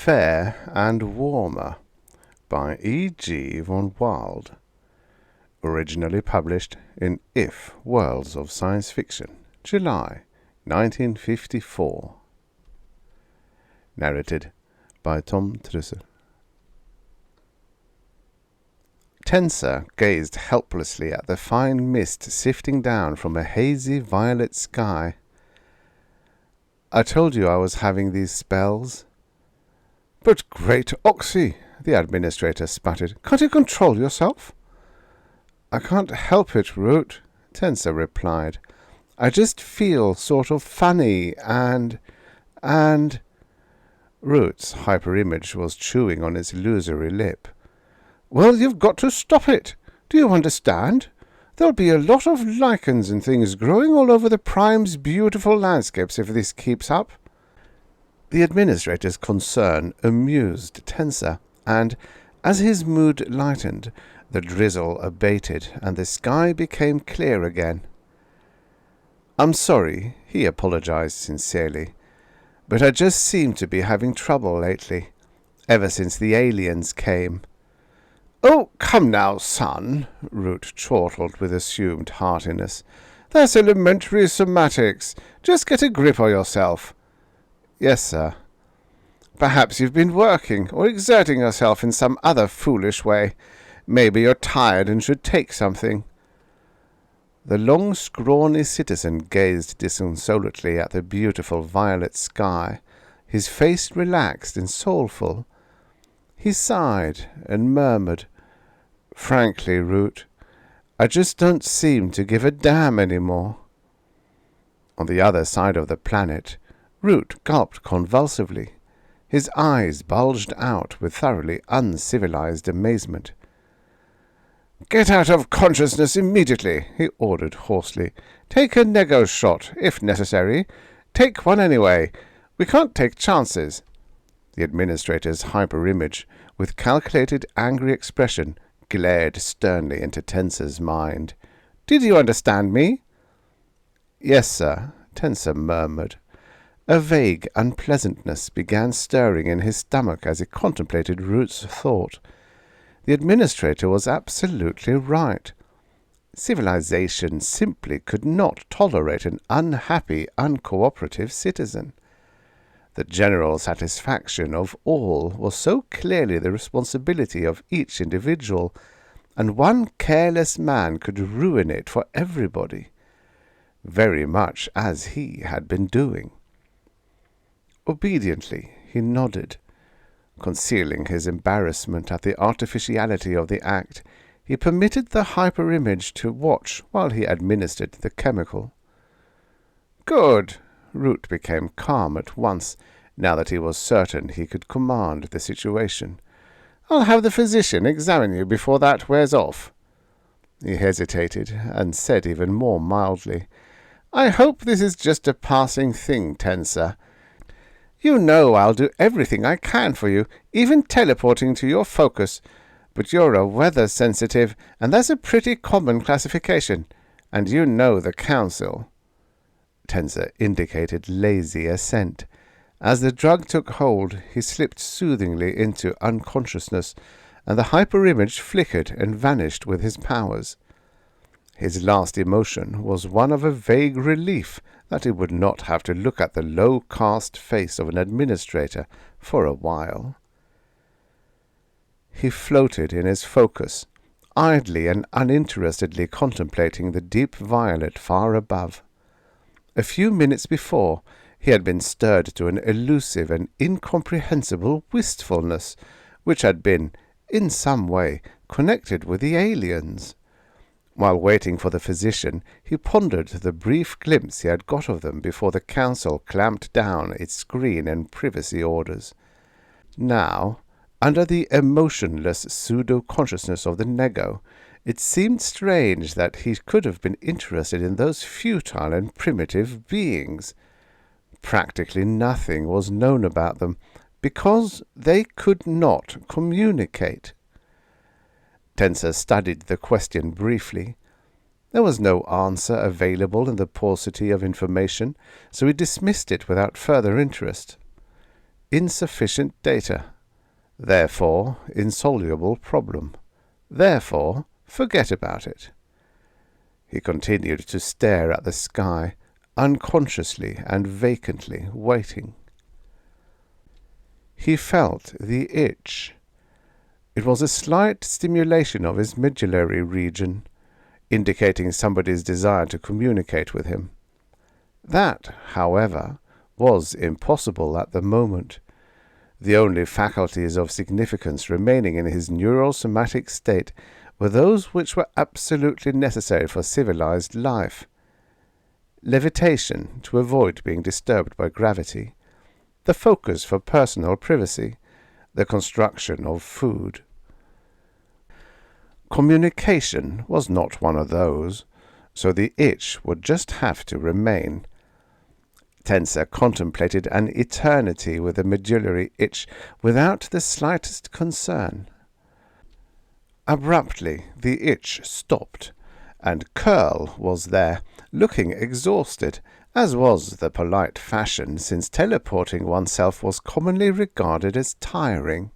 Fair and Warmer by E.G. von Wald, originally published in If Worlds of Science Fiction, July 1954. Narrated by Tom Trussel. Tensor gazed helplessly at the fine mist sifting down from a hazy violet sky. "I told you I was having these spells." "But great Oxy," the administrator sputtered. "Can't you control yourself?" "I can't help it, Root," Tensor replied. "I just feel sort of funny and... Root's hyperimage was chewing on its illusory lip. "Well, you've got to stop it. Do you understand? There'll be a lot of lichens and things growing all over the Prime's beautiful landscapes if this keeps up." The administrator's concern amused Tensor, and, as his mood lightened, the drizzle abated and the sky became clear again. "I'm sorry," he apologized sincerely, "but I just seem to be having trouble lately, ever since the aliens came." "Oh, come now, son," Root chortled with assumed heartiness. "That's elementary somatics. Just get a grip on yourself." "Yes, sir." "Perhaps you've been working or exerting yourself in some other foolish way. Maybe you're tired and should take something." The long, scrawny citizen gazed disconsolately at the beautiful violet sky, his face relaxed and soulful. He sighed and murmured, "Frankly, Root, I just don't seem to give a damn anymore." On the other side of the planet, Root gulped convulsively. His eyes bulged out with thoroughly uncivilized amazement. "Get out of consciousness immediately," he ordered hoarsely. "Take a nego shot, if necessary. Take one anyway. We can't take chances." The administrator's hyperimage, with calculated angry expression, glared sternly into Tensor's mind. "Did you understand me?" "Yes, sir," Tensor murmured. A vague unpleasantness began stirring in his stomach as he contemplated Root's thought. The administrator was absolutely right. Civilization simply could not tolerate an unhappy, uncooperative citizen. The general satisfaction of all was so clearly the responsibility of each individual, and one careless man could ruin it for everybody, very much as he had been doing. Obediently he nodded. Concealing his embarrassment at the artificiality of the act, he permitted the hyperimage to watch while he administered the chemical. "Good." Root became calm at once, now that he was certain he could command the situation. "I'll have the physician examine you before that wears off." He hesitated, and said even more mildly, "I hope this is just a passing thing, Tensor. You know I'll do everything I can for you, even teleporting to your focus, but you're a weather-sensitive, and that's a pretty common classification, and you know the Council." Tensor indicated lazy assent. As the drug took hold, he slipped soothingly into unconsciousness, and the hyperimage flickered and vanished with his powers. His last emotion was one of a vague relief that he would not have to look at the low-caste face of an administrator for a while. He floated in his focus, idly and uninterestedly contemplating the deep violet far above. A few minutes before, he had been stirred to an elusive and incomprehensible wistfulness, which had been, in some way, connected with the aliens. While waiting for the physician, he pondered the brief glimpse he had got of them before the Council clamped down its screen and privacy orders. Now, under the emotionless pseudo-consciousness of the nego, it seemed strange that he could have been interested in those futile and primitive beings. Practically nothing was known about them, because they could not communicate. Tensor studied the question briefly. There was no answer available in the paucity of information, so he dismissed it without further interest. insufficient data. Therefore, insoluble problem. Therefore, forget about it. He continued to stare at the sky, unconsciously and vacantly, waiting. He felt the itch. It was a slight stimulation of his medullary region, indicating somebody's desire to communicate with him. That, however, was impossible at the moment. The only faculties of significance remaining in his neurosomatic state were those which were absolutely necessary for civilized life: levitation to avoid being disturbed by gravity, the focus for personal privacy, the construction of food. Communication was not one of those, so the itch would just have to remain. Tensor contemplated an eternity with the medullary itch without the slightest concern. Abruptly the itch stopped, and Curl was there, looking exhausted, as was the polite fashion, since teleporting oneself was commonly regarded as tiring.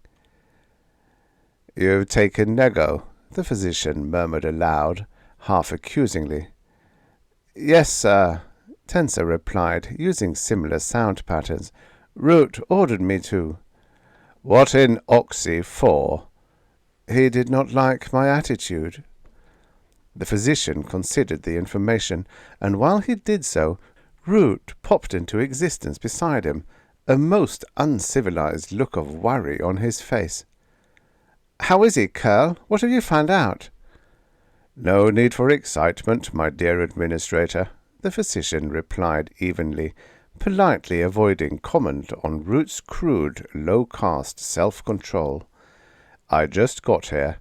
"You've taken Nego," the physician murmured aloud, half accusingly. "Yes, sir," Tensor replied, using similar sound patterns. "Root ordered me to." "What in Oxy for?" "He did not like my attitude." The physician considered the information, and while he did so, Root popped into existence beside him, a most uncivilized look of worry on his face. "How is he, Curl? What have you found out?" "No need for excitement, my dear administrator," the physician replied evenly, politely avoiding comment on Root's crude, low-caste self-control. "I just got here.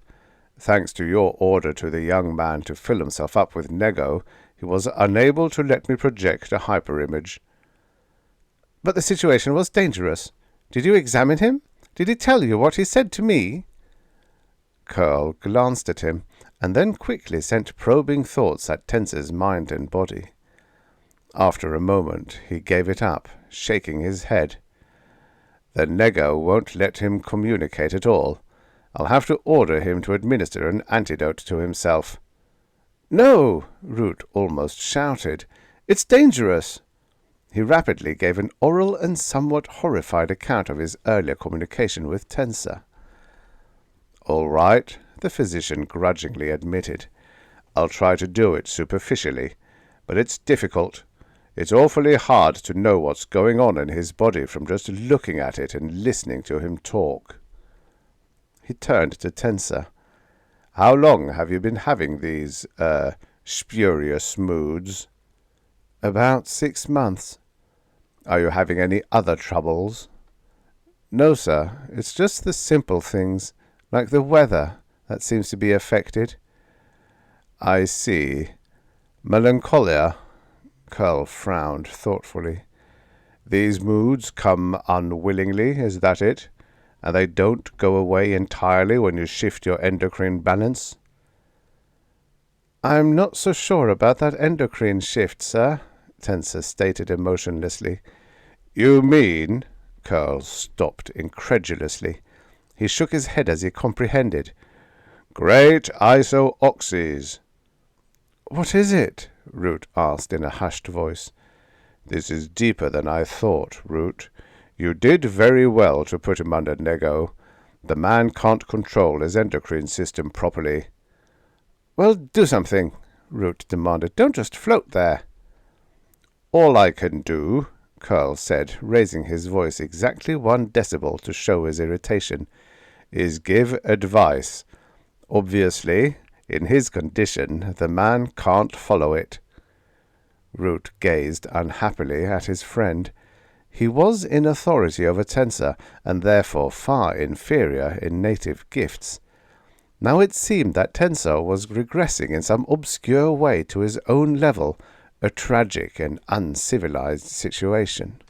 Thanks to your order to the young man to fill himself up with Nego, he was unable to let me project a hyperimage." "But the situation was dangerous. Did you examine him? Did he tell you what he said to me?" Curl glanced at him, and then quickly sent probing thoughts at Tensor's mind and body. After a moment he gave it up, shaking his head. "The Nego won't let him communicate at all. I'll have to order him to administer an antidote to himself." "No!" Root almost shouted. "It's dangerous!" He rapidly gave an oral and somewhat horrified account of his earlier communication with Tensor. "All right," the physician grudgingly admitted. "I'll try to do it superficially, but it's difficult. It's awfully hard to know what's going on in his body from just looking at it and listening to him talk." He turned to Tensor. "How long have you been having these, spurious moods?" "About 6 months. "Are you having any other troubles?" "No, sir. It's just the simple things, like the weather, that seems to be affected." "I see. Melancholia?" Curl frowned thoughtfully. "These moods come unwillingly, is that it? And they don't go away entirely when you shift your endocrine balance?" "I'm not so sure about that endocrine shift, sir," Tensor stated emotionlessly. "You mean—" Curl stopped incredulously. He shook his head as he comprehended. "Great iso-oxys." "What is it?" Root asked in a hushed voice. "This is deeper than I thought, Root. You did very well to put him under Nego. The man can't control his endocrine system properly." "Well, do something," Root demanded. "Don't just float there." "All I can do," Curl said, raising his voice exactly 1 decibel to show his irritation, "is give advice. Obviously, in his condition, the man can't follow it." Root gazed unhappily at his friend. He was in authority over Tensor, and therefore far inferior in native gifts. Now it seemed that Tensor was regressing in some obscure way to his own level, a tragic and uncivilized situation.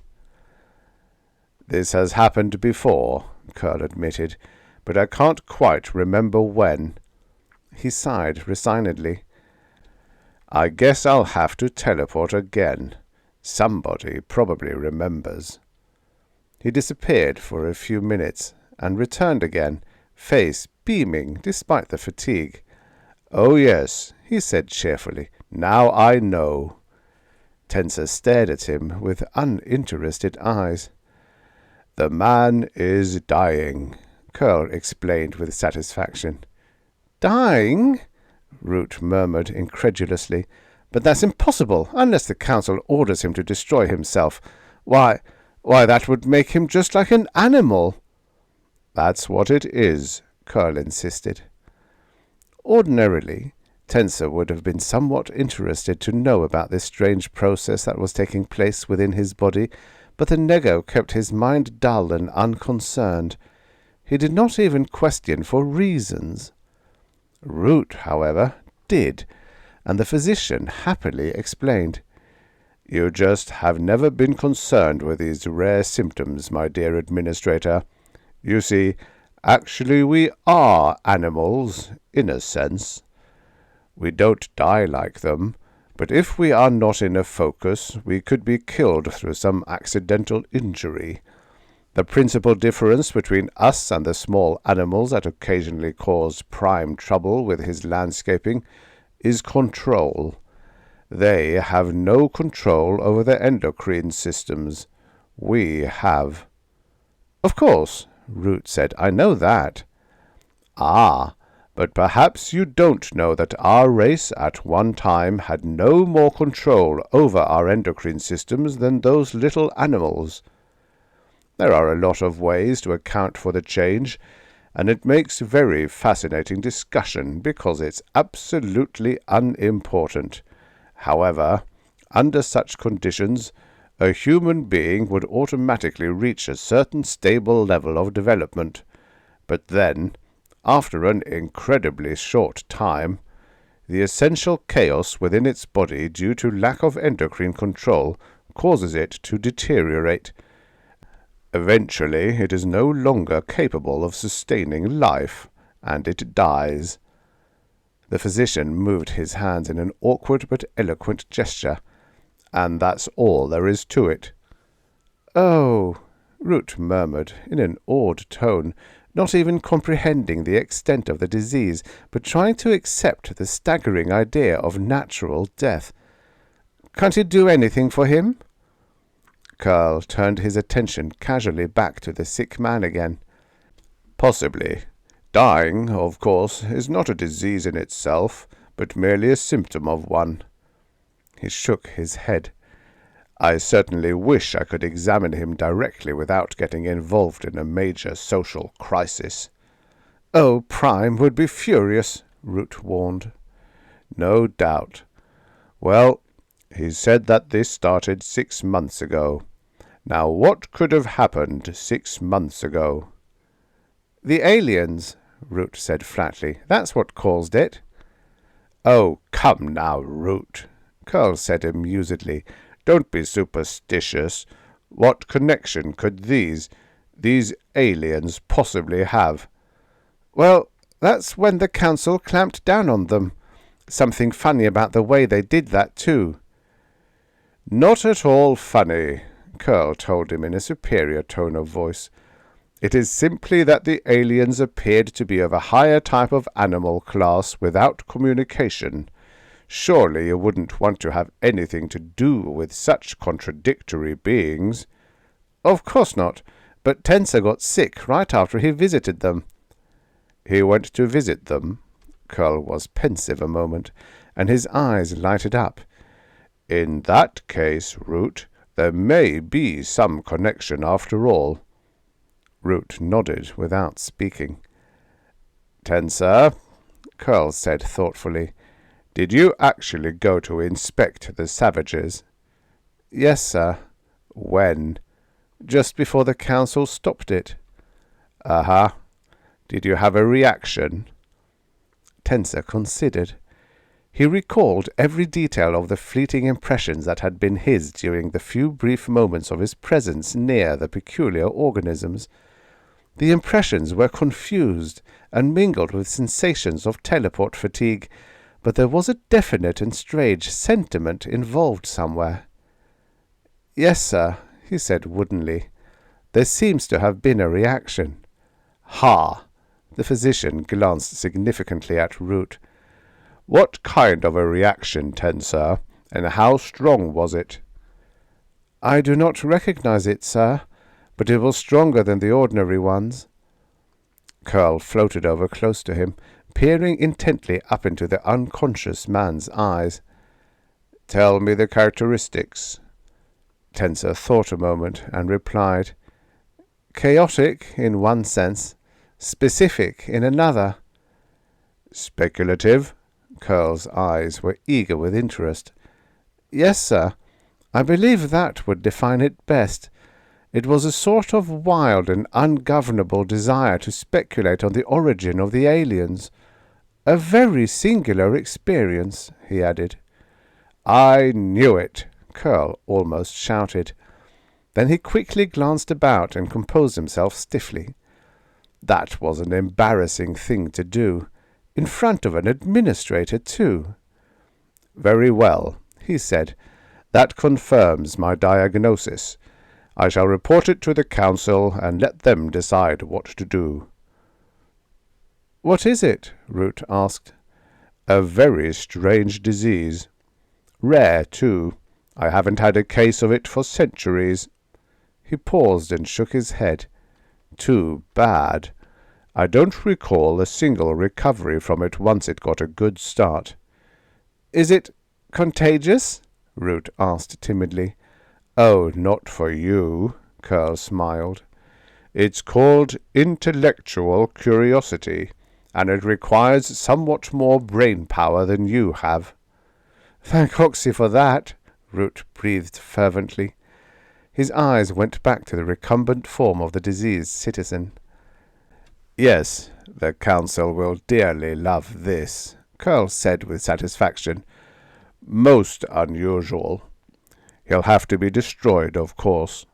"This has happened before," Curl admitted, "but I can't quite remember when." He sighed resignedly. "I guess I'll have to teleport again. Somebody probably remembers." He disappeared for a few minutes, and returned again, face beaming despite the fatigue. "Oh yes," he said cheerfully. "Now I know." Tensor stared at him with uninterested eyes. "The man is dying," Curl explained with satisfaction. "Dying?" Root murmured incredulously. "But that's impossible, unless the council orders him to destroy himself. Why, that would make him just like an animal." "That's what it is," Curl insisted. Ordinarily, Tensor would have been somewhat interested to know about this strange process that was taking place within his body, but the nego kept his mind dull and unconcerned. He did not even question for reasons. Root, however, did, and the physician happily explained. "You just have never been concerned with these rare symptoms, my dear administrator. You see, actually we are animals, in a sense. We don't die like them, but if we are not in a focus, we could be killed through some accidental injury. The principal difference between us and the small animals that occasionally cause Prime trouble with his landscaping is control. They have no control over their endocrine systems. We have." "Of course," Root said. "I know that." "Ah, but perhaps you don't know that our race at one time had no more control over our endocrine systems than those little animals. There are a lot of ways to account for the change, and it makes very fascinating discussion because it's absolutely unimportant. However, under such conditions, a human being would automatically reach a certain stable level of development. But then, after an incredibly short time, the essential chaos within its body due to lack of endocrine control causes it to deteriorate. Eventually, it is no longer capable of sustaining life, and it dies." The physician moved his hands in an awkward but eloquent gesture. "And that's all there is to it." "Oh," Root murmured in an awed tone, not even comprehending the extent of the disease, but trying to accept the staggering idea of natural death. "Can't you do anything for him?" Curl turned his attention casually back to the sick man again. "Possibly. Dying, of course, is not a disease in itself, but merely a symptom of one." He shook his head. "I certainly wish I could examine him directly without getting involved in a major social crisis." "Oh, Prime would be furious," Root warned. "No doubt. Well, he said that this started 6 months ago. Now what could have happened 6 months ago?" "The aliens," Root said flatly. "That's what caused it." "Oh, come now, Root," Curl said amusedly. "Don't be superstitious. What connection could these aliens possibly have?" "Well, that's when the council clamped down on them. Something funny about the way they did that, too." "Not at all funny," Curl told him in a superior tone of voice. "It is simply that the aliens appeared to be of a higher type of animal class without communication. Surely you wouldn't want to have anything to do with such contradictory beings." "Of course not, but Tensor got sick right after he visited them." "He went to visit them?" Curl was pensive a moment, and his eyes lighted up. "In that case, Root, there may be some connection after all." Root nodded without speaking. "Tensor," Curl said thoughtfully, "did you actually go to inspect the savages?" "Yes, sir." "When?" "Just before the council stopped it." "Uh-huh. Did you have a reaction?" Tensor considered. He recalled every detail of the fleeting impressions that had been his during the few brief moments of his presence near the peculiar organisms. The impressions were confused and mingled with sensations of teleport fatigue, but there was a definite and strange sentiment involved somewhere. "Yes, sir," he said woodenly. There seems to have been a reaction. Ha! The physician glanced significantly at Root. What kind of a reaction, Tensor, and how strong was it? I do not recognize it, sir, but it was stronger than the ordinary ones. Curl floated over close to him, peering intently up into the unconscious man's eyes. Tell me the characteristics. Tensor thought a moment and replied, Chaotic in one sense, specific in another. Speculative? Curl's eyes were eager with interest. Yes, sir. I believe that would define it best. It was a sort of wild and ungovernable desire to speculate on the origin of the aliens. A very singular experience, he added. I knew it, Curl almost shouted. Then he quickly glanced about and composed himself stiffly. That was an embarrassing thing to do, in front of an administrator, too. Very well, he said. That confirms my diagnosis. I shall report it to the council and let them decide what to do. What is it? Root asked. A very strange disease. Rare, too. I haven't had a case of it for centuries. He paused and shook his head. Too bad. I don't recall a single recovery from it once it got a good start. Is it contagious? Root asked timidly. Oh, not for you, Curl smiled. It's called intellectual curiosity, and it requires somewhat more brain power than you have. Thank Oxy for that, Root breathed fervently. His eyes went back to the recumbent form of the diseased citizen. Yes, the council will dearly love this, Curl said with satisfaction. Most unusual. He'll have to be destroyed, of course.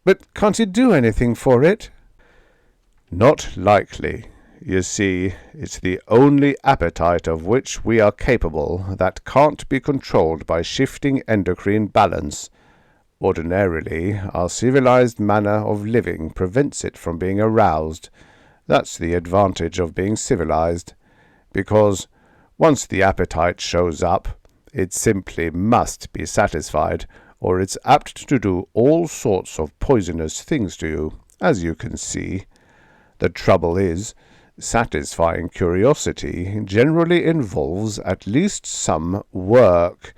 But can't you do anything for it? Not likely. You see, it's the only appetite of which we are capable that can't be controlled by shifting endocrine balance. Ordinarily, our civilized manner of living prevents it from being aroused. That's the advantage of being civilized, because once the appetite shows up, it simply must be satisfied, or it's apt to do all sorts of poisonous things to you, as you can see. The trouble is, satisfying curiosity generally involves at least some work,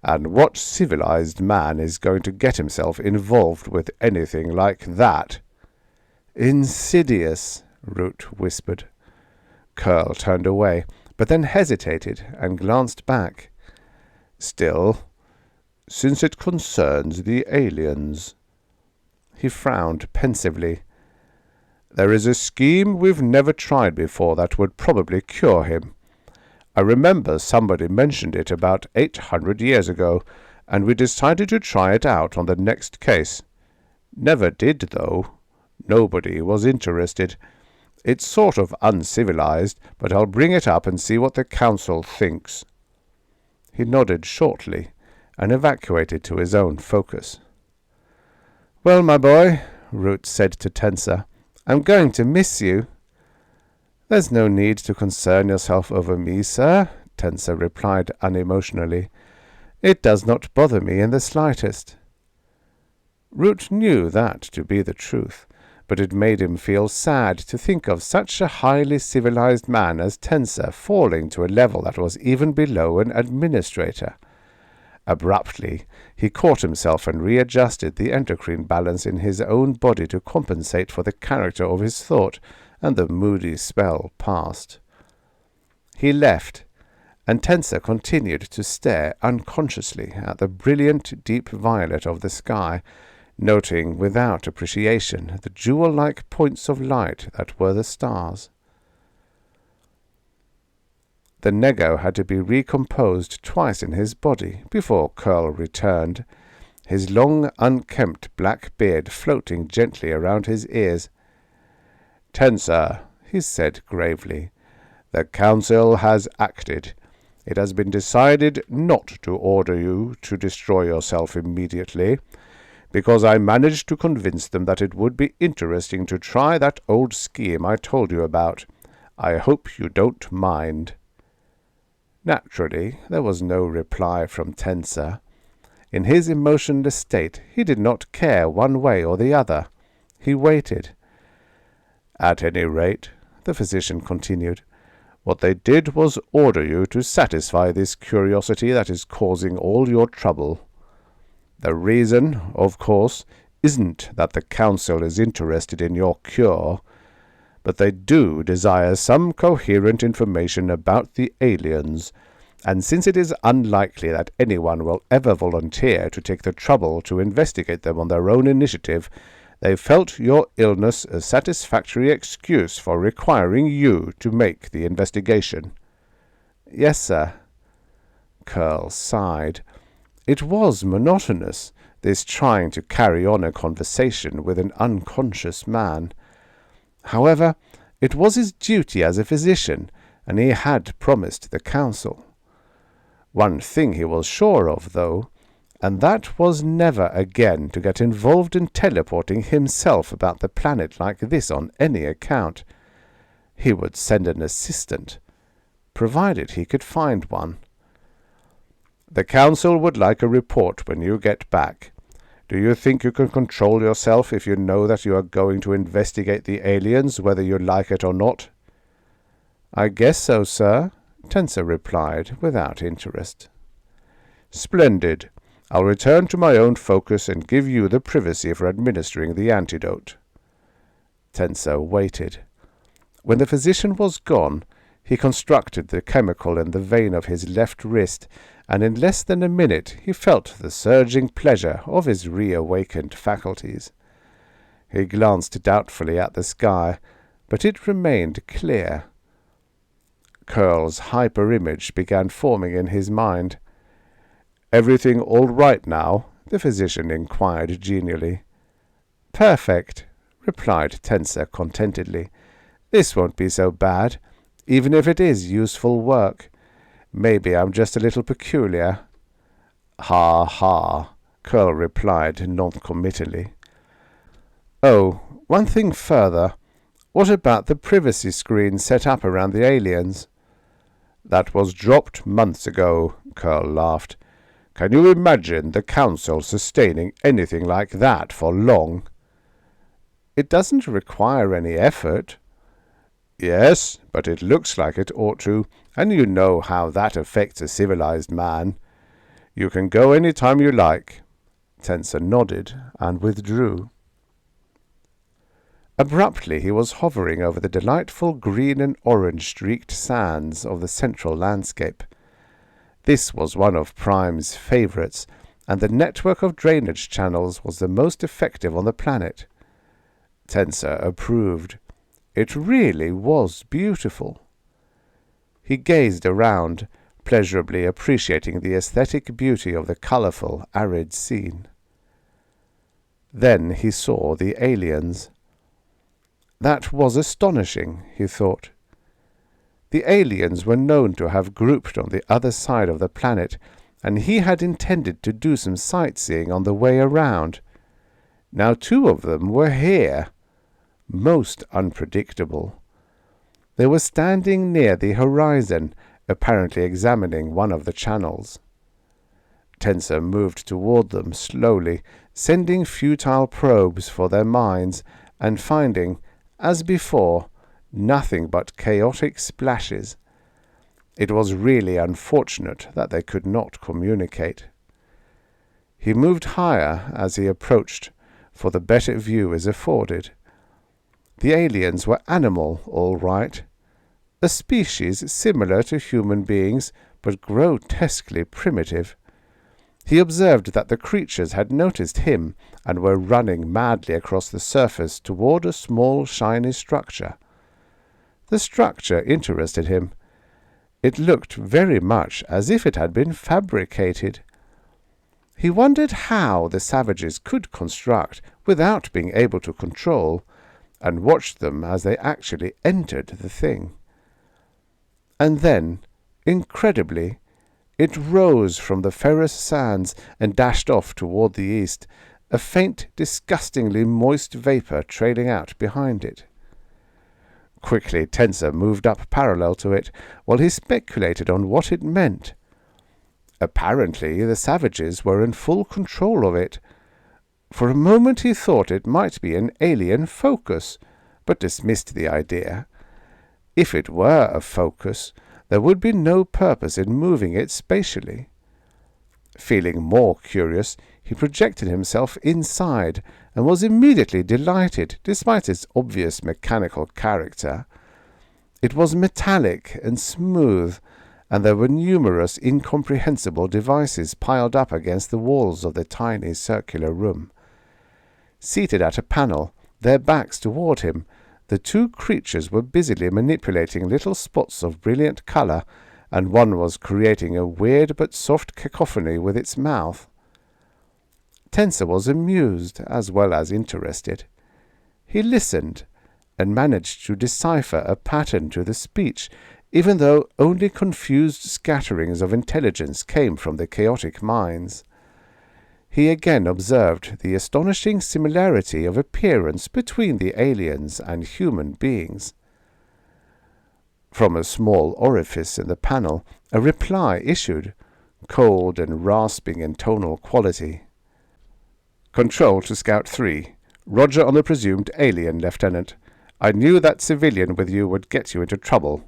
and what civilized man is going to get himself involved with anything like that? Insidious, Root whispered. Curl turned away, but then hesitated and glanced back. Still, since it concerns the aliens. He frowned pensively. There is a scheme we've never tried before that would probably cure him. I remember somebody mentioned it about 800 years ago, and we decided to try it out on the next case. Never did, though. Nobody was interested. It's sort of uncivilized, but I'll bring it up and see what the council thinks. He nodded shortly and evacuated to his own focus. Well, my boy, Root said to Tensor, I'm going to miss you. There's no need to concern yourself over me, sir, Tensor replied unemotionally. It does not bother me in the slightest. Root knew that to be the truth, but it made him feel sad to think of such a highly civilized man as Tensor falling to a level that was even below an administrator. Abruptly, he caught himself and readjusted the endocrine balance in his own body to compensate for the character of his thought, and the moody spell passed. He left, and Tensor continued to stare unconsciously at the brilliant deep violet of the sky, noting without appreciation the jewel-like points of light that were the stars. The nego had to be recomposed twice in his body before Curl returned, his long, unkempt black beard floating gently around his ears. Tensor, he said gravely, the council has acted. It has been decided not to order you to destroy yourself immediately. because I managed to convince them that it would be interesting to try that old scheme I told you about. I hope you don't mind." Naturally, there was no reply from Tensor. In his emotionless state, he did not care one way or the other. He waited. "At any rate," the physician continued, "what they did was order you to satisfy this curiosity that is causing all your trouble. The reason, of course, isn't that the Council is interested in your cure, but they do desire some coherent information about the aliens, and since it is unlikely that anyone will ever volunteer to take the trouble to investigate them on their own initiative, they felt your illness a satisfactory excuse for requiring you to make the investigation." "Yes, sir." Curl sighed. It was monotonous, this trying to carry on a conversation with an unconscious man. However, it was his duty as a physician, and he had promised the Council. One thing he was sure of, though, and that was never again to get involved in teleporting himself about the planet like this on any account. He would send an assistant, provided he could find one. "The Council would like a report when you get back. Do you think you can control yourself if you know that you are going to investigate the aliens, whether you like it or not?" "I guess so, sir," Tensor replied, without interest. "Splendid. I'll return to my own focus and give you the privacy for administering the antidote." Tensor waited. When the physician was gone, he constructed the chemical in the vein of his left wrist, and in less than a minute he felt the surging pleasure of his reawakened faculties. He glanced doubtfully at the sky, but it remained clear. Curl's hyper-image began forming in his mind. "Everything all right now?" the physician inquired genially. "Perfect," replied Tensor contentedly. "This won't be so bad, even if it is useful work. Maybe I'm just a little peculiar." "Ha, ha," Curl replied noncommittally. "Oh, one thing further. What about the privacy screen set up around the aliens?" "That was dropped months ago," Curl laughed. "Can you imagine the Council sustaining anything like that for long?" "It doesn't require any effort." "Yes, but it looks like it ought to, and you know how that affects a civilized man. You can go any time you like." Tensor nodded and withdrew. Abruptly he was hovering over the delightful green and orange-streaked sands of the central landscape. This was one of Prime's favorites, and the network of drainage channels was the most effective on the planet. Tensor approved. It really was beautiful. He gazed around, pleasurably appreciating the aesthetic beauty of the colorful, arid scene. Then he saw the aliens. That was astonishing, he thought. The aliens were known to have grouped on the other side of the planet, and he had intended to do some sightseeing on the way around. Now 2 of them were here. Most unpredictable. They were standing near the horizon, apparently examining one of the channels. Tensor moved toward them slowly, sending futile probes for their minds, and finding, as before, nothing but chaotic splashes. It was really unfortunate that they could not communicate. He moved higher as he approached, for the better view is afforded. The aliens were animal, all right. A species similar to human beings, but grotesquely primitive. He observed that the creatures had noticed him and were running madly across the surface toward a small, shiny structure. The structure interested him. It looked very much as if it had been fabricated. He wondered how the savages could construct without being able to control, and watched them as they actually entered the thing. And then, incredibly, it rose from the ferrous sands and dashed off toward the east, a faint, disgustingly moist vapour trailing out behind it. Quickly Tensor moved up parallel to it, while he speculated on what it meant. Apparently the savages were in full control of it. For a moment he thought it might be an alien focus, but dismissed the idea. If it were a focus, there would be no purpose in moving it spatially. Feeling more curious, he projected himself inside, and was immediately delighted, despite its obvious mechanical character. It was metallic and smooth, and there were numerous incomprehensible devices piled up against the walls of the tiny circular room. Seated at a panel, their backs toward him, the two creatures were busily manipulating little spots of brilliant colour, and one was creating a weird but soft cacophony with its mouth. Tensor was amused as well as interested. He listened, and managed to decipher a pattern to the speech, even though only confused scatterings of intelligence came from the chaotic minds. He again observed the astonishing similarity of appearance between the aliens and human beings. From a small orifice in the panel, a reply issued, cold and rasping in tonal quality. "Control to Scout 3. Roger on the presumed alien, Lieutenant. I knew that civilian with you would get you into trouble."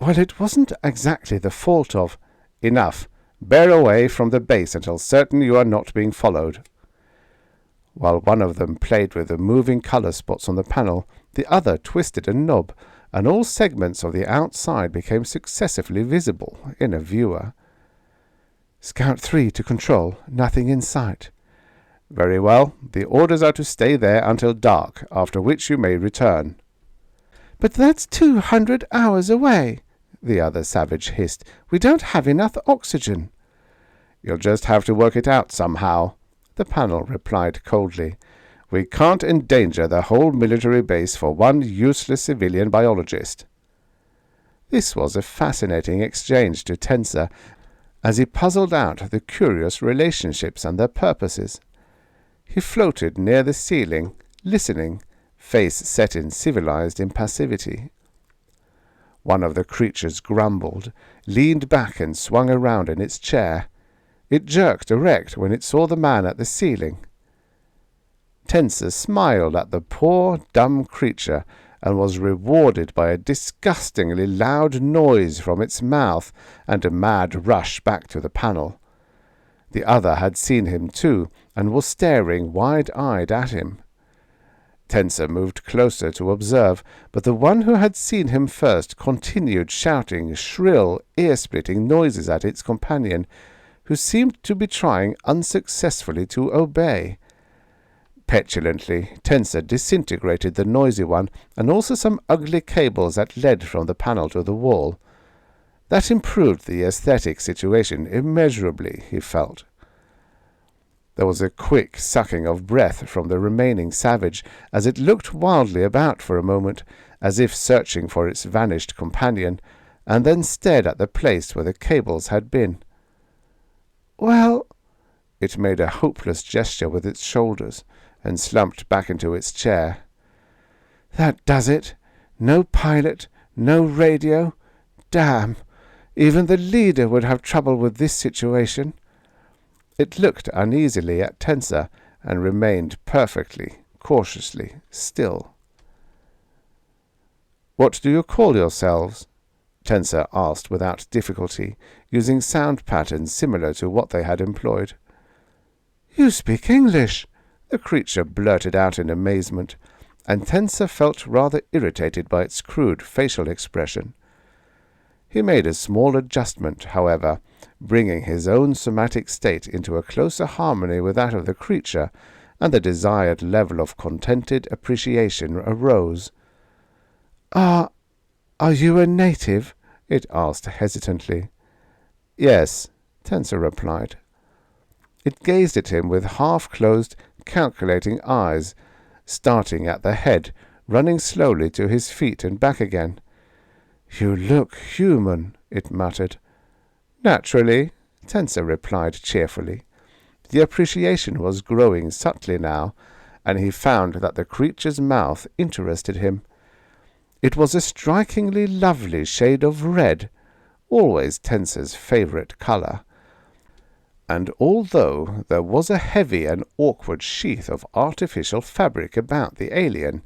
"Well, it wasn't exactly the fault of—" "Enough. Bear away from the base until certain you are not being followed." While one of them played with the moving colour spots on the panel, the other twisted a knob, and all segments of the outside became successively visible in a viewer. "Scout 3 to Control. Nothing in sight." "Very well. The orders are to stay there until dark, after which you may return." "But that's 200 hours away," the other savage hissed. "We don't have enough oxygen." "You'll just have to work it out somehow," the panel replied coldly. "We can't endanger the whole military base for one useless civilian biologist." This was a fascinating exchange to Tensor, as he puzzled out the curious relationships and their purposes. He floated near the ceiling, listening, face set in civilized impassivity. One of the creatures grumbled, leaned back and swung around in its chair. It jerked erect when it saw the man at the ceiling. Tensor smiled at the poor, dumb creature, and was rewarded by a disgustingly loud noise from its mouth and a mad rush back to the panel. The other had seen him too, and was staring wide-eyed at him. Tensor moved closer to observe, but the one who had seen him first continued shouting shrill, ear-splitting noises at its companion, who seemed to be trying unsuccessfully to obey. Petulantly, Tensor disintegrated the noisy one, and also some ugly cables that led from the panel to the wall. That improved the aesthetic situation immeasurably, he felt. There was a quick sucking of breath from the remaining savage, as it looked wildly about for a moment, as if searching for its vanished companion, and then stared at the place where the cables had been. "Well—" It made a hopeless gesture with its shoulders, and slumped back into its chair. "That does it. No pilot, no radio. Damn! Even the leader would have trouble with this situation." It looked uneasily at Tensor, and remained perfectly, cautiously still. "What do you call yourselves?" Tensor asked without difficulty, using sound patterns similar to what they had employed. "You speak English!" the creature blurted out in amazement, and Tensor felt rather irritated by its crude facial expression. He made a small adjustment, however, bringing his own somatic state into a closer harmony with that of the creature, and the desired level of contented appreciation arose. Are you a native?" it asked hesitantly. "Yes," Tensor replied. It gazed at him with half-closed, calculating eyes, starting at the head, running slowly to his feet and back again. "You look human," it muttered. "Naturally," Tensor replied cheerfully. The appreciation was growing subtly now, and he found that the creature's mouth interested him. It was a strikingly lovely shade of red, always Tensor's favourite colour, and although there was a heavy and awkward sheath of artificial fabric about the alien,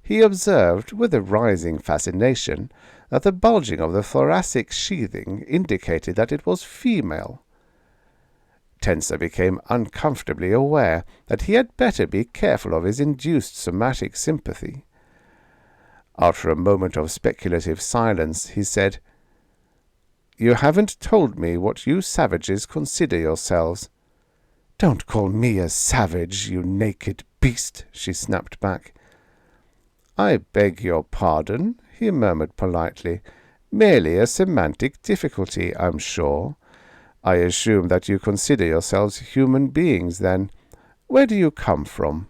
he observed with a rising fascination that the bulging of the thoracic sheathing indicated that it was female. Tensor became uncomfortably aware that he had better be careful of his induced somatic sympathy. After a moment of speculative silence, he said, "You haven't told me what you savages consider yourselves." "Don't call me a savage, you naked beast," she snapped back. "I beg your pardon," he murmured politely. "Merely a semantic difficulty, I'm sure. I assume that you consider yourselves human beings, then. Where do you come from?"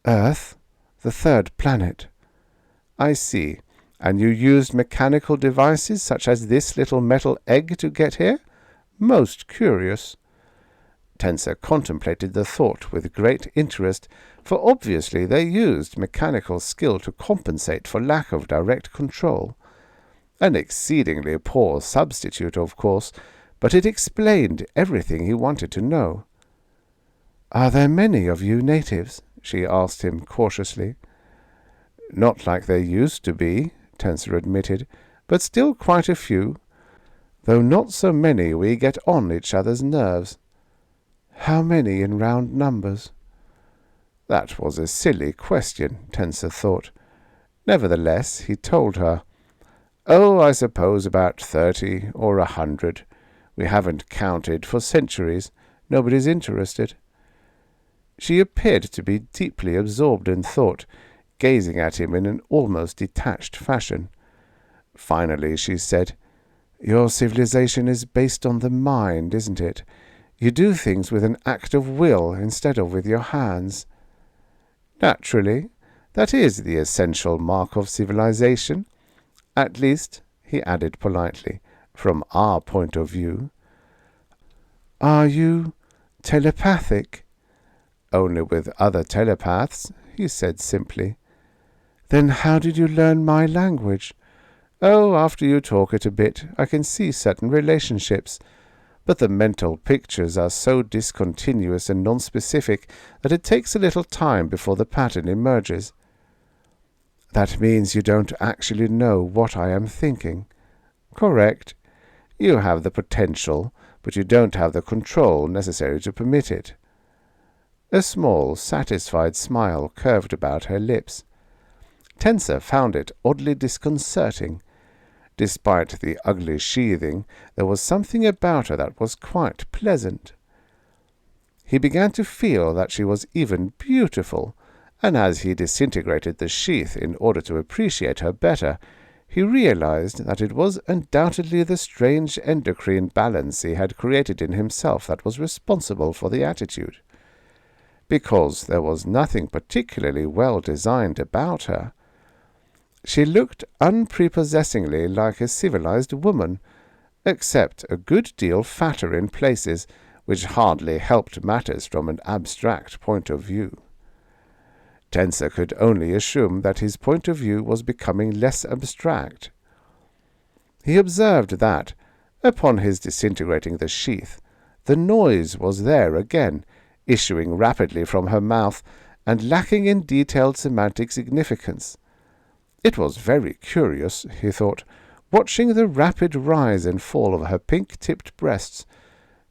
"Earth, the third planet." "I see. And you used mechanical devices such as this little metal egg to get here? Most curious." Tensor contemplated the thought with great interest, for obviously they used mechanical skill to compensate for lack of direct control. An exceedingly poor substitute, of course, but it explained everything he wanted to know. "Are there many of you natives?" she asked him cautiously. "Not like there used to be," Tensor admitted, "but still quite a few, though not so many we get on each other's nerves." "How many in round numbers?" That was a silly question, Tensor thought. Nevertheless, he told her. "Oh, I suppose about 30 or 100. We haven't counted for centuries. Nobody's interested." She appeared to be deeply absorbed in thought, gazing at him in an almost detached fashion. Finally she said, "Your civilization is based on the mind, isn't it? You do things with an act of will instead of with your hands." "Naturally. That is the essential mark of civilization. At least," he added politely, "from our point of view." "Are you telepathic?" "Only with other telepaths," he said simply. "Then how did you learn my language?" "Oh, after you talk it a bit, I can see certain relationships, but the mental pictures are so discontinuous and nonspecific that it takes a little time before the pattern emerges." "That means you don't actually know what I am thinking." "Correct. You have the potential, but you don't have the control necessary to permit it." A small, satisfied smile curved about her lips. Tensor found it oddly disconcerting. Despite the ugly sheathing, there was something about her that was quite pleasant. He began to feel that she was even beautiful, and as he disintegrated the sheath in order to appreciate her better, he realized that it was undoubtedly the strange endocrine balance he had created in himself that was responsible for the attitude. Because there was nothing particularly well designed about her. She looked unprepossessingly like a civilized woman, except a good deal fatter in places, which hardly helped matters from an abstract point of view. Tensor could only assume that his point of view was becoming less abstract. He observed that, upon his disintegrating the sheath, the noise was there again, issuing rapidly from her mouth, and lacking in detailed semantic significance. It was very curious, he thought, watching the rapid rise and fall of her pink-tipped breasts.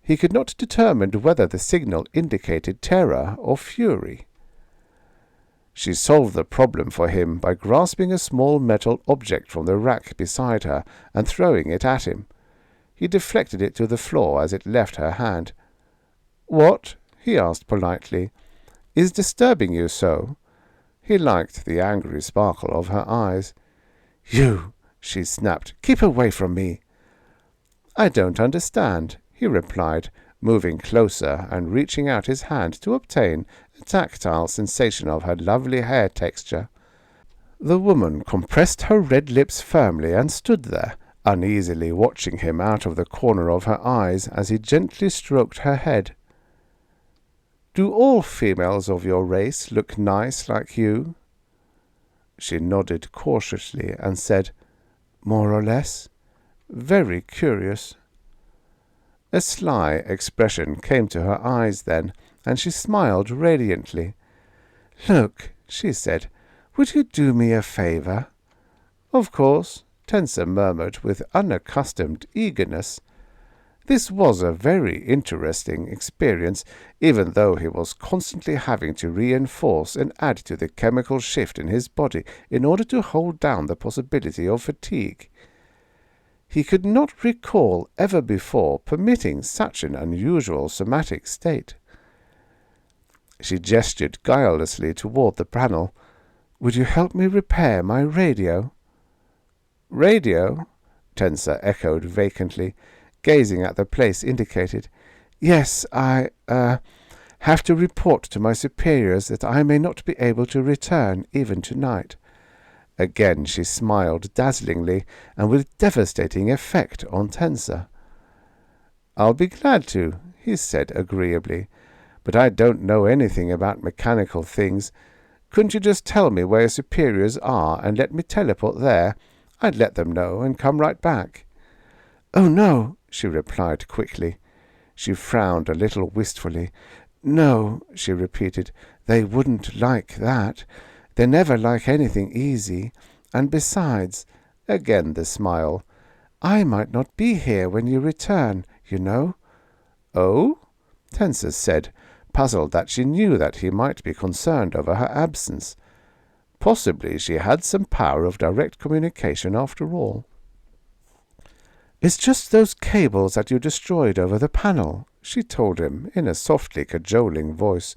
He could not determine whether the signal indicated terror or fury. She solved the problem for him by grasping a small metal object from the rack beside her and throwing it at him. He deflected it to the floor as it left her hand. "What?" he asked politely. "Is disturbing you so?" He liked the angry sparkle of her eyes. "You!" she snapped. "Keep away from me!" "I don't understand," he replied, moving closer and reaching out his hand to obtain a tactile sensation of her lovely hair texture. The woman compressed her red lips firmly and stood there, uneasily watching him out of the corner of her eyes as he gently stroked her head. Do all females of your race look nice like you?" She nodded cautiously and said, "More or less. Very curious." A sly expression came to her eyes then, and she smiled radiantly. "Look," she said, "would you do me a favor?" "Of course," Tensor murmured with unaccustomed eagerness. This was a very interesting experience, even though he was constantly having to reinforce and add to the chemical shift in his body in order to hold down the possibility of fatigue. He could not recall ever before permitting such an unusual somatic state. She gestured guilelessly toward the panel. "Would you help me repair my radio?" "Radio?" Tensor echoed vacantly, gazing at the place indicated. "Yes, I have to report to my superiors that I may not be able to return even tonight." Again she smiled dazzlingly and with devastating effect on Tensor. "I'll be glad to," he said agreeably, "but I don't know anything about mechanical things. Couldn't you just tell me where your superiors are and let me teleport there? I'd let them know and come right back." "Oh, no," she replied quickly. She frowned a little wistfully. "No," she repeated, "they wouldn't like that. They never like anything easy. And besides," again the smile, "I might not be here when you return, you know." "Oh?" Tensor said, puzzled that she knew that he might be concerned over her absence. Possibly she had some power of direct communication after all. "It's just those cables that you destroyed over the panel," she told him in a softly cajoling voice.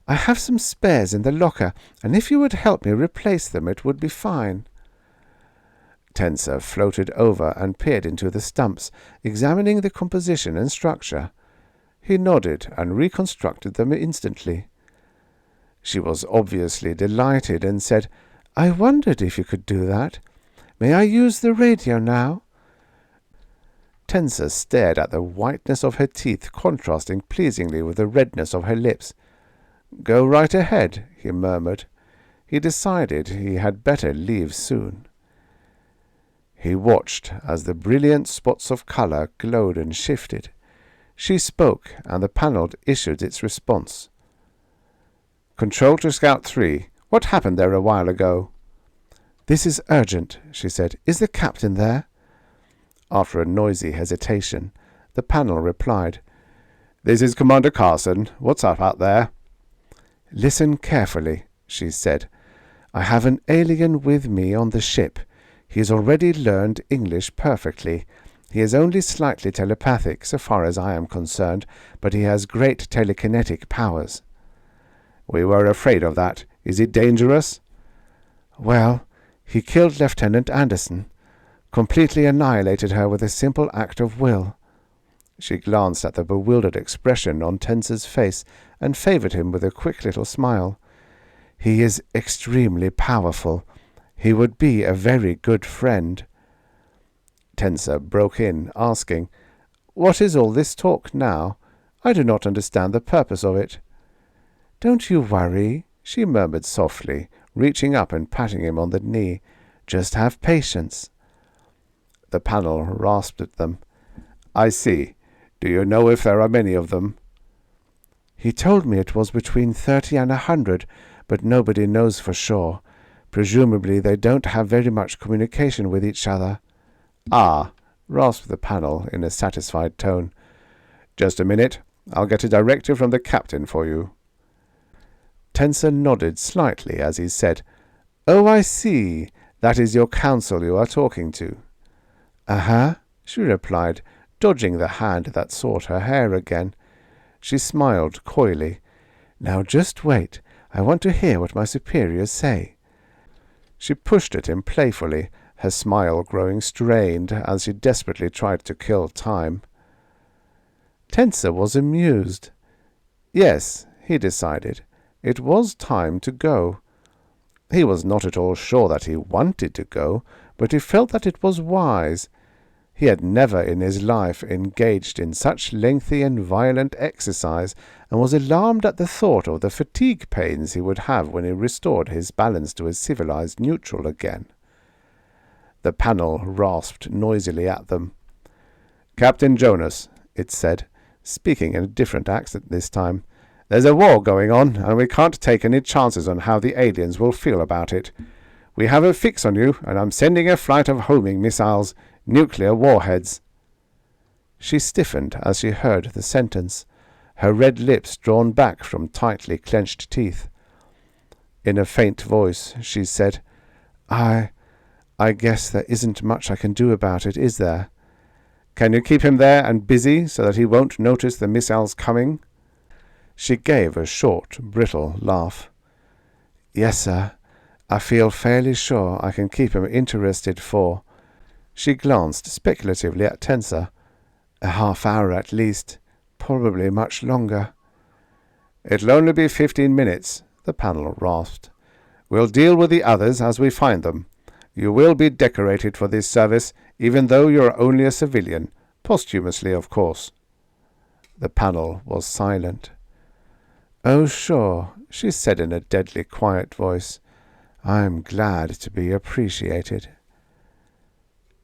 "I have some spares in the locker, and if you would help me replace them it would be fine." Tensor floated over and peered into the stumps, examining the composition and structure. He nodded and reconstructed them instantly. She was obviously delighted and said, "I wondered if you could do that. May I use the radio now?" Tensor stared at the whiteness of her teeth contrasting pleasingly with the redness of her lips. "Go right ahead," he murmured. He decided he had better leave soon. He watched as the brilliant spots of color glowed and shifted. She spoke, and the panel issued its response. "Control to Scout 3. What happened there a while ago?" "This is urgent," she said. "Is the captain there?" After a noisy hesitation, the panel replied, "This is Commander Carson. What's up out there?" "Listen carefully," she said. "I have an alien with me on the ship. He has already learned English perfectly. He is only slightly telepathic, so far as I am concerned, but he has great telekinetic powers." "We were afraid of that. Is he dangerous?" "Well, he killed Lieutenant Anderson. Completely annihilated her with a simple act of will." She glanced at the bewildered expression on Tensor's face and favored him with a quick little smile. "He is extremely powerful. He would be a very good friend." Tensor broke in, asking, "What is all this talk now? I do not understand the purpose of it." "Don't you worry," she murmured softly, reaching up and patting him on the knee. "Just have patience." The panel rasped at them. "I see. Do you know if there are many of them?" "He told me it was between 30 and 100, but nobody knows for sure. Presumably they don't have very much communication with each other." "Ah," rasped the panel in a satisfied tone. "Just a minute. I'll get a directive from the captain for you." Tensor nodded slightly as he said, "Oh, I see. That is your counsel you are talking to." "Uh-huh," she replied, dodging the hand that sought her hair again. She smiled coyly. "Now just wait. I want to hear what my superiors say." She pushed at him playfully, her smile growing strained as she desperately tried to kill time. Tensor was amused. Yes, he decided, it was time to go. He was not at all sure that he wanted to go, but he felt that it was wise. He had never in his life engaged in such lengthy and violent exercise, and was alarmed at the thought of the fatigue pains he would have when he restored his balance to a civilized neutral again. The panel rasped noisily at them. "Captain Jonas," it said, speaking in a different accent this time, "there's a war going on, and we can't take any chances on how the aliens will feel about it. We have a fix on you, and I'm sending a flight of homing missiles, nuclear warheads." She stiffened as she heard the sentence, her red lips drawn back from tightly clenched teeth. In a faint voice she said, I guess there isn't much I can do about it, is there? Can you keep him there and busy so that he won't notice the missiles coming?" She gave a short, brittle laugh. "Yes, sir. I feel fairly sure I can keep him interested for—" She glanced speculatively at Tensor. "A half-hour at least. Probably much longer." "It'll only be 15 minutes, the panel rasped. "We'll deal with the others as we find them. You will be decorated for this service, even though you're only a civilian. Posthumously, of course." The panel was silent. "Oh, sure," she said in a deadly quiet voice. "I'm glad to be appreciated."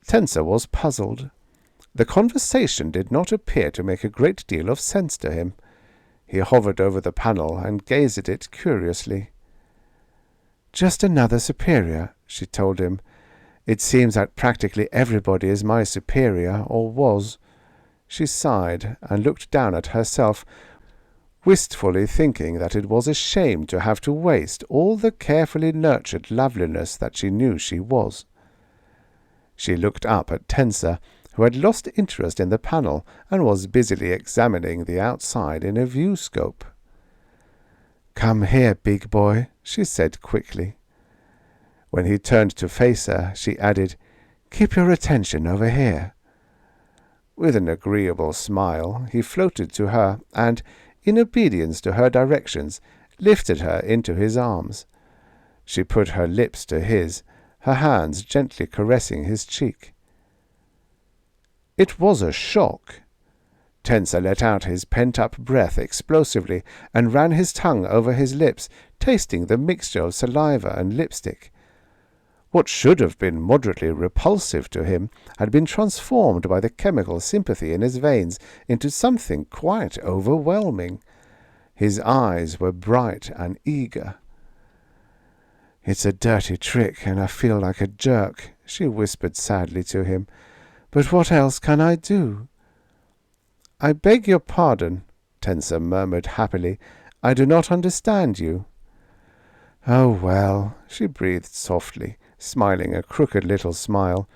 Tensor was puzzled. The conversation did not appear to make a great deal of sense to him. He hovered over the panel and gazed at it curiously. "Just another superior," she told him. "It seems that practically everybody is my superior, or was." She sighed and looked down at herself, wistfully thinking that it was a shame to have to waste all the carefully nurtured loveliness that she knew she was. She looked up at Tensor, who had lost interest in the panel and was busily examining the outside in a viewscope. "Come here, big boy," she said quickly. When he turned to face her, she added, "Keep your attention over here." With an agreeable smile, he floated to her and, in obedience to her directions, lifted her into his arms. She put her lips to his, her hands gently caressing his cheek. It was a shock. Tensor let out his pent-up breath explosively and ran his tongue over his lips, tasting the mixture of saliva and lipstick. What should have been moderately repulsive to him had been transformed by the chemical sympathy in his veins into something quite overwhelming. His eyes were bright and eager. "It's a dirty trick, and I feel like a jerk," she whispered sadly to him. "But what else can I do?" "I beg your pardon," Tensor murmured happily. "I do not understand you." "Oh, well," she breathed softly, smiling a crooked little smile.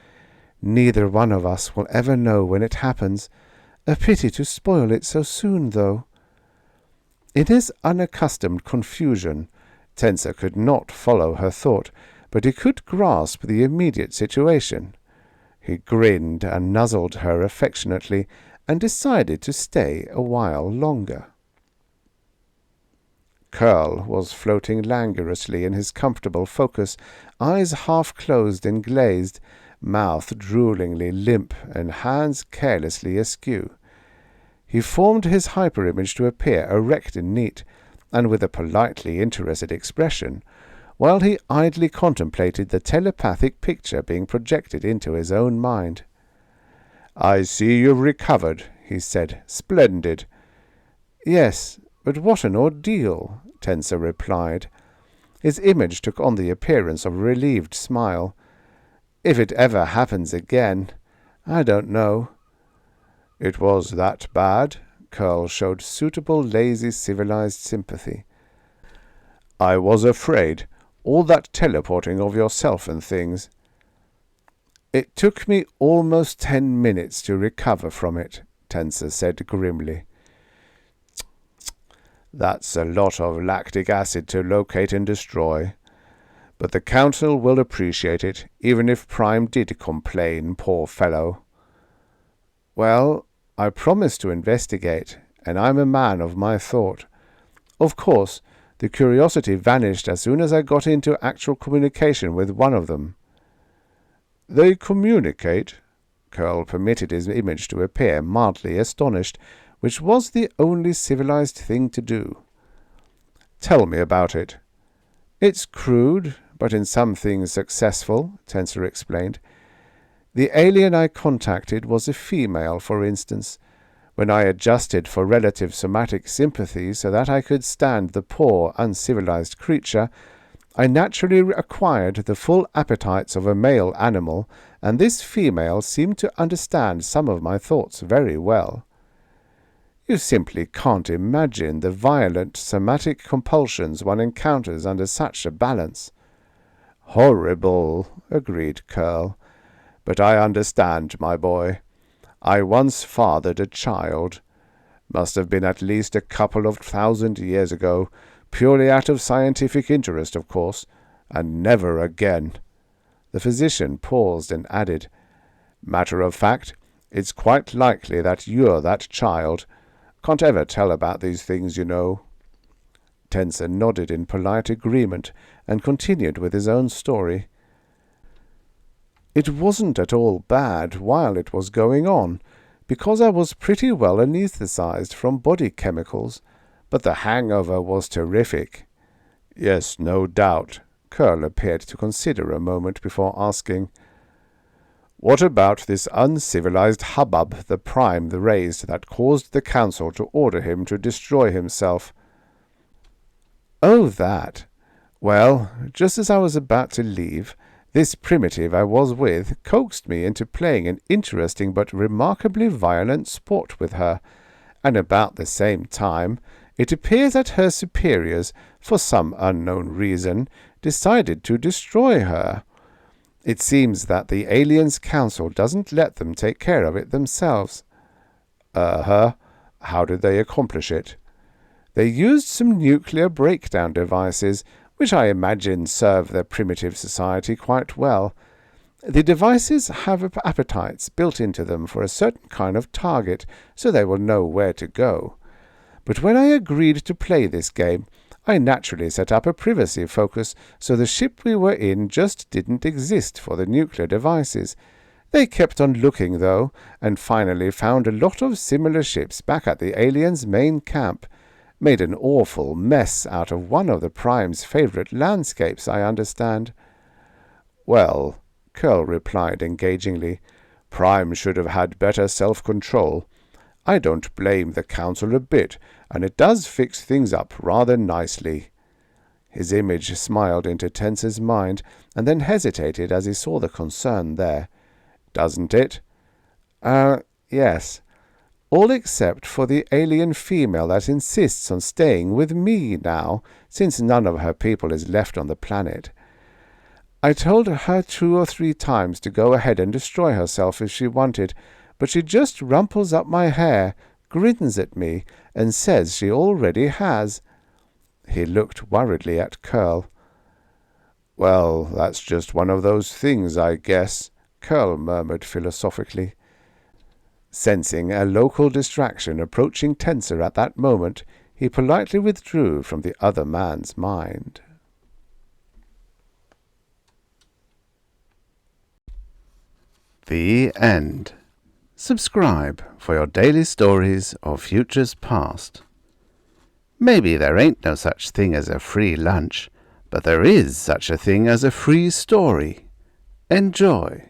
"Neither one of us will ever know when it happens. A pity to spoil it so soon, though." In his unaccustomed confusion, Tensor could not follow her thought, but he could grasp the immediate situation. He grinned and nuzzled her affectionately, and decided to stay a while longer. Curl was floating languorously in his comfortable focus, eyes half-closed and glazed, mouth droolingly limp, and hands carelessly askew. He formed his hyperimage to appear erect and neat, and with a politely interested expression, while he idly contemplated the telepathic picture being projected into his own mind. "I see you've recovered," he said. "Splendid." "Yes, but what an ordeal," Tensor replied. His image took on the appearance of a relieved smile. "If it ever happens again, I don't know." "It was that bad?" Curl showed suitable lazy civilized sympathy. "I was afraid. All that teleporting of yourself and things." "It took me almost 10 minutes to recover from it," Tensor said grimly. "That's a lot of lactic acid to locate and destroy. But the Council will appreciate it, even if Prime did complain, poor fellow." "Well, I promised to investigate, and I'm a man of my thought. Of course, the curiosity vanished as soon as I got into actual communication with one of them." "They communicate?" Curl permitted his image to appear, mildly astonished, which was the only civilized thing to do. "Tell me about it." "It's crude, but in some things successful," Tensor explained. "The alien I contacted was a female, for instance. When I adjusted for relative somatic sympathy so that I could stand the poor, uncivilized creature, I naturally acquired the full appetites of a male animal, and this female seemed to understand some of my thoughts very well." "You simply can't imagine the violent somatic compulsions one encounters under such a balance." "Horrible," agreed Curl. "But I understand, my boy. I once fathered a child. Must have been at least a couple of 1,000 years ago, purely out of scientific interest, of course, and never again." The physician paused and added, "Matter of fact, it's quite likely that you're that child. Can't ever tell about these things, you know." Tensor nodded in polite agreement and continued with his own story. "It wasn't at all bad while it was going on, because I was pretty well anesthetized from body chemicals, but the hangover was terrific." "Yes, no doubt." Curl appeared to consider a moment before asking, "What about this uncivilized hubbub the Prime raised that caused the Council to order him to destroy himself?" "Oh, that. Well, just as I was about to leave, this primitive I was with coaxed me into playing an interesting but remarkably violent sport with her, and about the same time it appears that her superiors, for some unknown reason, decided to destroy her. It seems that the Aliens Council doesn't let them take care of it themselves." How did they accomplish it?" "They used some nuclear breakdown devices, which I imagine serve their primitive society quite well. The devices have appetites built into them for a certain kind of target, so they will know where to go. But when I agreed to play this game, I naturally set up a privacy focus, so the ship we were in just didn't exist for the nuclear devices. They kept on looking, though, and finally found a lot of similar ships back at the aliens' main camp. Made an awful mess out of one of the Prime's favorite landscapes, I understand." "Well," Curl replied engagingly, "Prime should have had better self-control. I don't blame the Council a bit, and it does fix things up rather nicely." His image smiled into Tensor's mind, and then hesitated as he saw the concern there. "Doesn't it?" Yes. All except for the alien female that insists on staying with me now, since none of her people is left on the planet. I told her 2 or 3 times to go ahead and destroy herself if she wanted, but she just rumples up my hair, grins at me, and says she already has." He looked worriedly at Curl. "Well, that's just one of those things, I guess," Curl murmured philosophically. Sensing a local distraction approaching Tensor at that moment, he politely withdrew from the other man's mind. The end. Subscribe for your daily stories of futures past. Maybe there ain't no such thing as a free lunch, but there is such a thing as a free story. Enjoy.